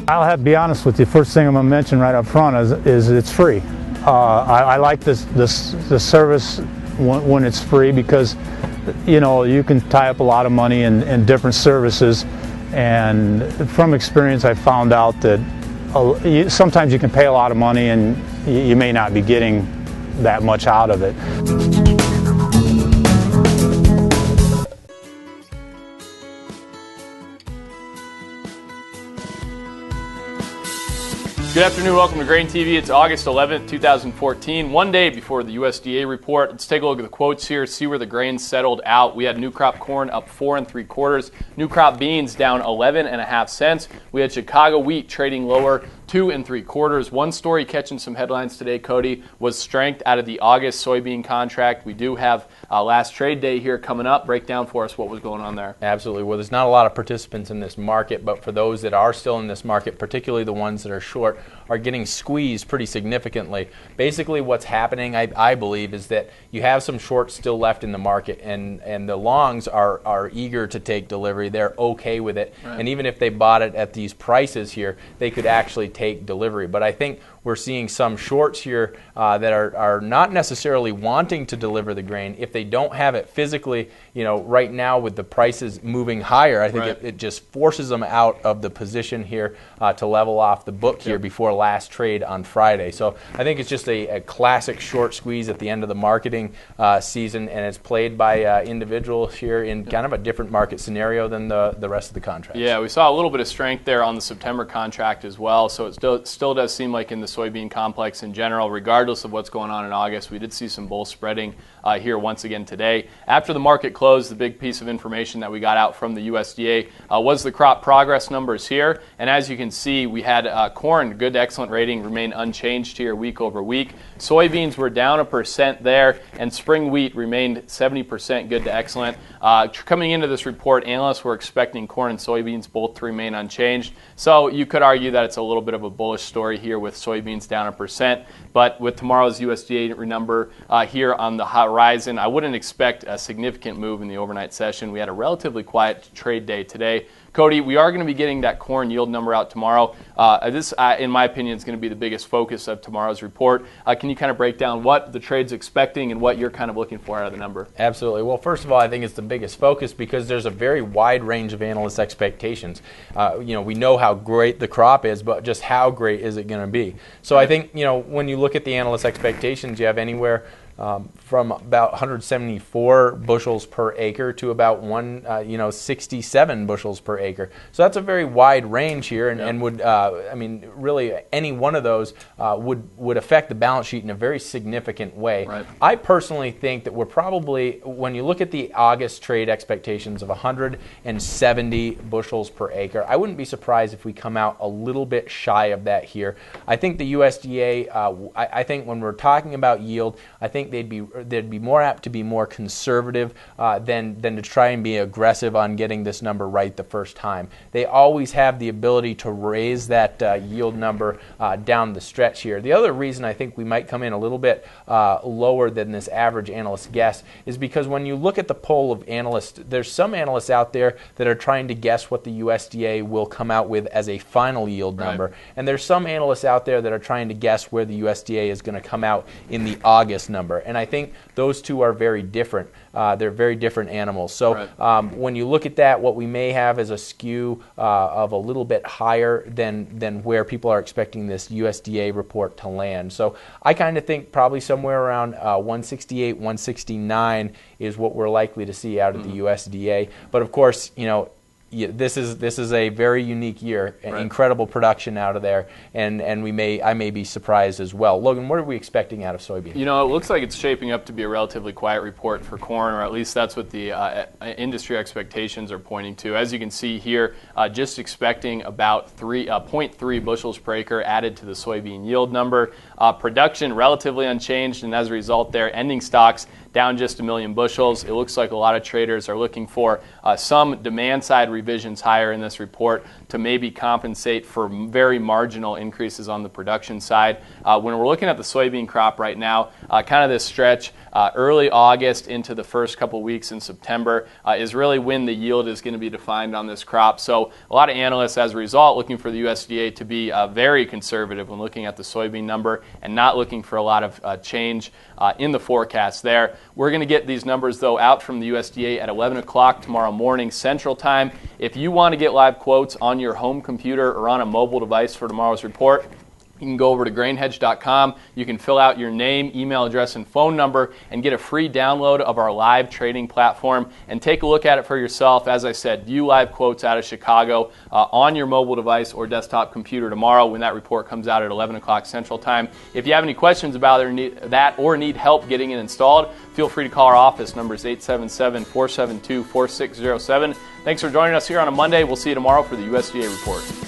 I'll have to be honest with you. First thing I'm going to mention right up front is it's free. I like this service when it's free because, you know, you can tie up a lot of money in different services, and from experience I found out that sometimes you can pay a lot of money and you may not be getting that much out of it. Good afternoon, welcome to GrainTV. It's August 11th, 2014, one day before the USDA report. Let's take a look at the quotes here, see where the grain settled out. We had new crop corn up 4 3/4, new crop beans down 11.5 cents. We had Chicago wheat trading lower 2 3/4. One story catching some headlines today, Cody, was strength out of the August soybean contract. We do have last trade day here coming up. Break down for us what was going on there. Absolutely. Well, there's not a lot of participants in this market, but for those that are still in this market, particularly the ones that are short, are getting squeezed pretty significantly. Basically what's happening, I believe, is that you have some shorts still left in the market, and the longs are eager to take delivery. They're okay with it. Right. And even if they bought it at these prices here, they could actually take delivery. But I think we're seeing some shorts here that are not necessarily wanting to deliver the grain. If they don't have it physically, you know, right now with the prices moving higher, I think it just forces them out of the position here to level off the book here before last trade on Friday. So I think it's just a classic short squeeze at the end of the marketing season, and it's played by individuals here in kind of a different market scenario than the rest of the contracts. Yeah, we saw a little bit of strength there on the September contract as well, so it still does seem like in the soybean complex in general, regardless of what's going on in August, we did see some bull spreading here once again today. After the market closed, the big piece of information that we got out from the USDA was the crop progress numbers here. And as you can see, we had corn, good to excellent rating, remain unchanged here week over week. Soybeans were down 1% there, and spring wheat remained 70% good to excellent. Coming into this report, analysts were expecting corn and soybeans both to remain unchanged. So you could argue that it's a little bit of a bullish story here with soybeans down 1%. But with tomorrow's USDA number here on the horizon, I wouldn't expect a significant move in the overnight session. We had a relatively quiet trade day today. Cody, we are going to be getting that corn yield number out tomorrow. This, in my opinion, is going to be the biggest focus of tomorrow's report. Can you kind of break down what the trade's expecting and what you're kind of looking for out of the number? Absolutely. Well, first of all, I think it's the biggest focus because there's a very wide range of analyst expectations. You know, we know how great the crop is, but just how great is it going to be? So I think, you know, when you look at the analyst expectations, you have anywhere from about 174 bushels per acre to about 67 bushels per acre. So that's a very wide range here, and would I mean, really any one of those would affect the balance sheet in a very significant way. Right. I personally think that we're probably, when you look at the August trade expectations of 170 bushels per acre, I wouldn't be surprised if we come out a little bit shy of that here. I think the USDA, I think when we're talking about yield, I think they'd be more apt to be more conservative than to try and be aggressive on getting this number right the first time. They always have the ability to raise that yield number down the stretch here. The other reason I think we might come in a little bit lower than this average analyst guess is because when you look at the poll of analysts, there's some analysts out there that are trying to guess what the USDA will come out with as a final yield number, and there's some analysts out there that are trying to guess where the USDA is going to come out in the August number. And I think those two are very different. They're very different animals. So when you look at that, what we may have is a skew of a little bit higher than where people are expecting this USDA report to land. So I kind of think probably somewhere around 168, 169 is what we're likely to see out of the USDA. But of course, you know, this is a very unique year, incredible production out of there, and I may be surprised as well. Logan, what are we expecting out of soybean? You know, it looks like it's shaping up to be a relatively quiet report for corn, or at least that's what the industry expectations are pointing to. As you can see here, just expecting about 0.3 bushels per acre added to the soybean yield number. Production relatively unchanged, and as a result there, ending stocks down just 1 million bushels. It looks like a lot of traders are looking for some demand side revisions higher in this report to maybe compensate for very marginal increases on the production side. When we're looking at the soybean crop right now, kind of this stretch early August into the first couple weeks in September is really when the yield is going to be defined on this crop. So a lot of analysts, as a result, looking for the USDA to be very conservative when looking at the soybean number and not looking for a lot of change in the forecast there. We're going to get these numbers, though, out from the USDA at 11 o'clock tomorrow morning Central Time. If you want to get live quotes on your home computer or on a mobile device for tomorrow's report, you can go over to grainhedge.com. You can fill out your name, email address, and phone number and get a free download of our live trading platform and take a look at it for yourself. As I said, view live quotes out of Chicago on your mobile device or desktop computer tomorrow when that report comes out at 11 o'clock Central Time. If you have any questions about that or need help getting it installed, feel free to call our office. Number is 877-472-4607. Thanks for joining us here on a Monday. We'll see you tomorrow for the USDA report.